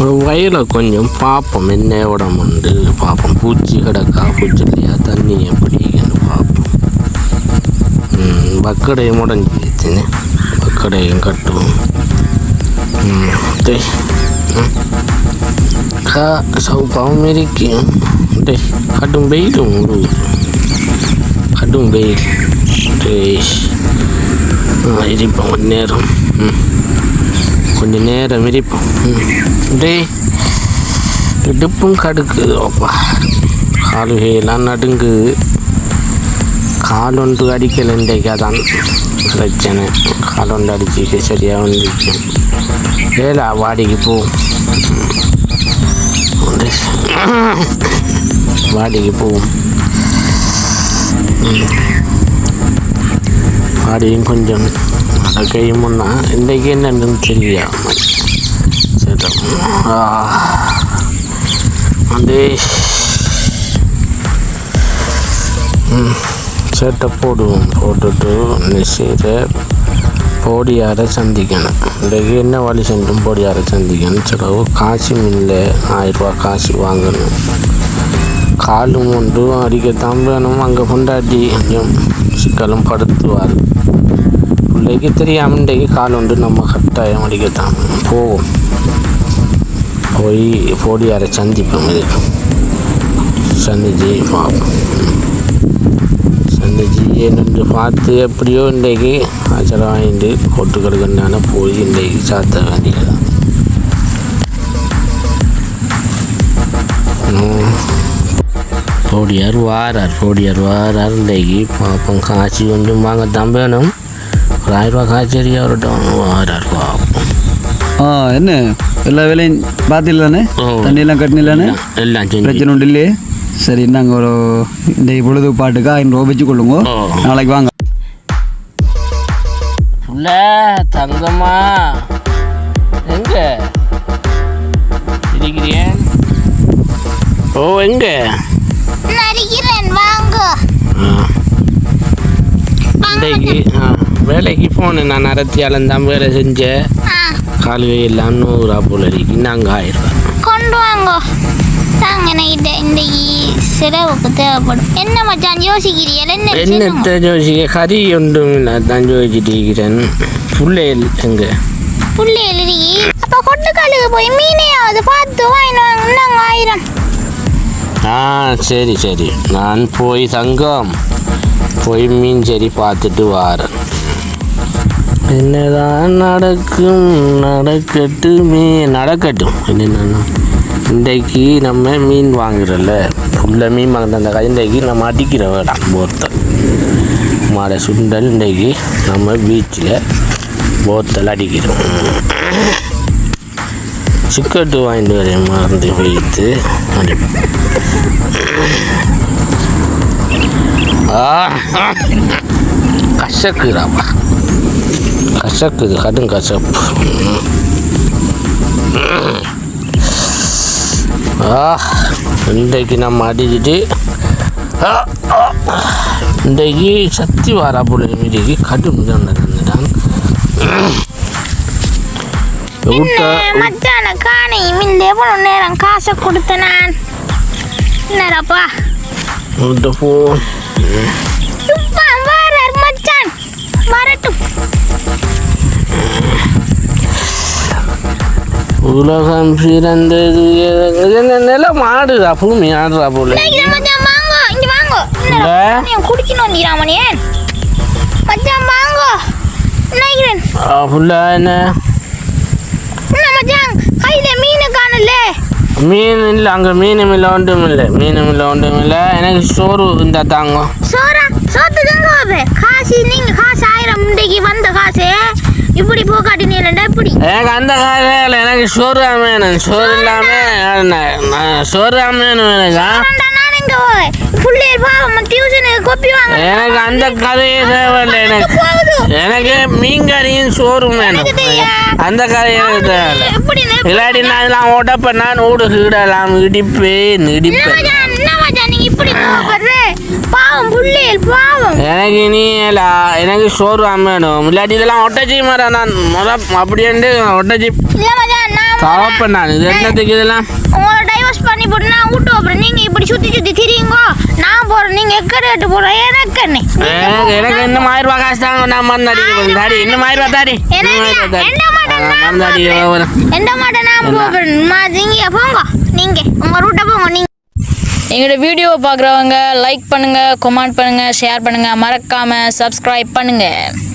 வயலை கொஞ்சம் பார்ப்போம், என்ன இடம் உண்டு பார்ப்போம். பூச்சி கிடக்கா பூச்சி இல்லையா, தண்ணி எப்படின்னு பார்ப்போம். பக்கடையும் முடஞ்சிச்சுன்னு பக்கடையும் கட்டுவோம். சவுப்பாவும் இருக்கும். கட்டும் வெயிலும் கட்டும் வெயில் இருப்போம் கொஞ்சம் நேரம் இருப்போம். இடுப்பும் கடுக்குது. அப்பா காலுகையெல்லாம் நடுங்குது. காலொன்று அடிக்கலை இன்றைக்கு, அதான் பிரச்சனை. காலொன்று அடிச்சு சரியாக வந்துருக்கும். வேலை வாடிக்கு போவோம், வாடிக்கு போவோம். வாடியும் கொஞ்சம் கையும் முன்னா இன்றைக்கு என்னன்னு தெரியாமல் சரி வந்து சேட்டை போடுவோம். போட்டுட்டு நெசீரை போடியாரை சந்திக்கணும். இன்றைக்கு என்ன வழி சென்றும் போடியாரை சந்திக்கணும். சிலவு காசும் இல்லை, 1000 ரூபா காசு வாங்கணும். காலும் ஒன்று அடிக்கத்தான் வேணும். அங்கே கொண்டாடி கொஞ்சம் சிக்கலும் படுத்துவார். பிள்ளைக்கு தெரியாமல் இன்றைக்கு கால் ஒன்று நம்ம கட்டாயம் அடிக்கத்தான் போவோம். போய் போடியாரை சந்திப்போம். இதுக்கு சந்திச்சு பார்ப்போம். சந்திச்சு என்று பார்த்து எப்படியோ இன்றைக்கு ஆச்சரம் வாங்கிட்டு கொட்டுக்கடுக்கண்டான போய் இன்றைக்கு சாத்த வேண்டியதான். போடியார் வாரார் இன்றைக்கு பார்ப்போம். காய்ச்சி கொஞ்சம் வாங்கத்தான் வேணும். ஒரு 1000 ரூபா காய்ச்சறியா வரட்டும். வாரார் பார்ப்போம். என்ன எல்லா வேலையும் பார்த்தில்லானே, தண்ணியெல்லாம் கட்டினில்லானே, எல்லாம் பிரச்சனை உண்டு இல்லையே. சரி, நாங்கள் ஒரு இந்த பொழுது பாட்டுக்கு 500 ரூபா வச்சு கொள்ளுங்க. நாளைக்கு வாங்க. தங்கம்மா எங்க இருக்கிறேன்? ஓ எங்க இன்றைக்கு வேலைக்கு போனேன். நான் அரத்தியாலந்தான் வேலை செஞ்சேன். காலுகை எல்லாம் 100 ரூபா போல இருக்கு. நாங்கள் 1000 ரூபா கொண்டு வாங்க. இன்றைக்கு செலவுக்கு தேவைப்படும். என்ன மச்சான் யோசிக்கிறீர்கள்? என்னத்தை யோசிக்க? கறி ஒன்றும் இல்லை, தான் யோசிச்சுட்டு இருக்கிறேன். புள்ளைகள் எங்க? புள்ளைகள் இருக்கி. அப்போ கொட்டுக்காலுக்கு போய் மீனையாவது பார்த்து வாங்கிட்டு வாங்க. 1000. சரி, நான் போய் தங்கம் போய் மீன் சரி பார்த்துட்டு வாரேன். என்னதான் நடக்கட்டும். என்னென்னா இன்றைக்கு நம்ம மீன் வாங்குறோம்ல, ஃபுல்லாக மீன் வாங்குற அந்த இன்றைக்கு நம்ம அடிக்கிற வேடாம் போத்தல் மாடை சுண்டல். இன்றைக்கு நம்ம பீச்சில் போத்தல் அடிக்கிறோம். சிக்கட்டு வாங்கிட்டு வர மறந்து வைத்து அடிப்போம். கசக்குறாப்பா, கசக்குது, கடும் கசப்பு. இன்றைக்கு நம்ம அடிச்சுட்டு இன்றைக்கு சக்தி வாரா போல மீதிக்கு கடும் தான். நேரம் காசை கொடுத்த நான் என்னப்பா வரட்டும். உலகம் பிறந்தது நில மாடுதா, பூமி ஆடுறா போல. குடிக்கணும் என்ன கையில மீன் காணல. மீன் இல்லை, அங்கே மீனும் இல்லை, ஒன்றும் இல்லை. எனக்கு சோறு இருந்தா தாங்க. காசு நீங்க காசு 1000 முண்டைக்கு வந்த காசு இப்படி போக்காட்டினீங்களா? இப்படி எனக்கு அந்த காலையில் எனக்கு சோறு வேணும். சோறு இல்லாமல் சோறு வேணும். எனக்கு அந்த கதையே தேவையில்லை. எனக்கு மீன் கறியும் சோறும் வேணும். அந்த கதை எனக்கு தேவையில்லை. இல்லாட்டி நான் இதெல்லாம் ஓட்டப்ப நான் ஊடுகிடலாம், இடிப்பேன். எனக்கு இனி எனக்கு சோறு வேணும். இல்லாட்டி இதெல்லாம் ஒட்டச்சி மாதிரி நான் அப்படின்ட்டு ஒட்டச்சி தவப்ப நான் இது என்னத்துக்கு இதெல்லாம் உங்களை டைவர்ஸ் பண்ணி போட்டு நான் விட்டு அப்புறம் நீங்க இப்படி சுத்தி சுத்தி திரியுங்க நான் போறேன் நீங்க எக்கடேட்டு போறேன் எனக்கு என்ன எனக்கு இன்னும் 1000 ரூபாய் காசு தாங்க நான் மறந்தாடிக்க போகிறேன் தாடி இன்னும் 1000 ரூபாய் தாடி எந்த மாட்டேன் நான் போறேன் நீங்க போங்க நீங்க உங்க ரூட்டை போங்க நீங்க எங்களோட வீடியோவை பார்க்குறவங்க லைக் பண்ணுங்கள் கமெண்ட் பண்ணுங்கள் ஷேர் பண்ணுங்கள் மறக்காமல் சப்ஸ்கிரைப் பண்ணுங்கள்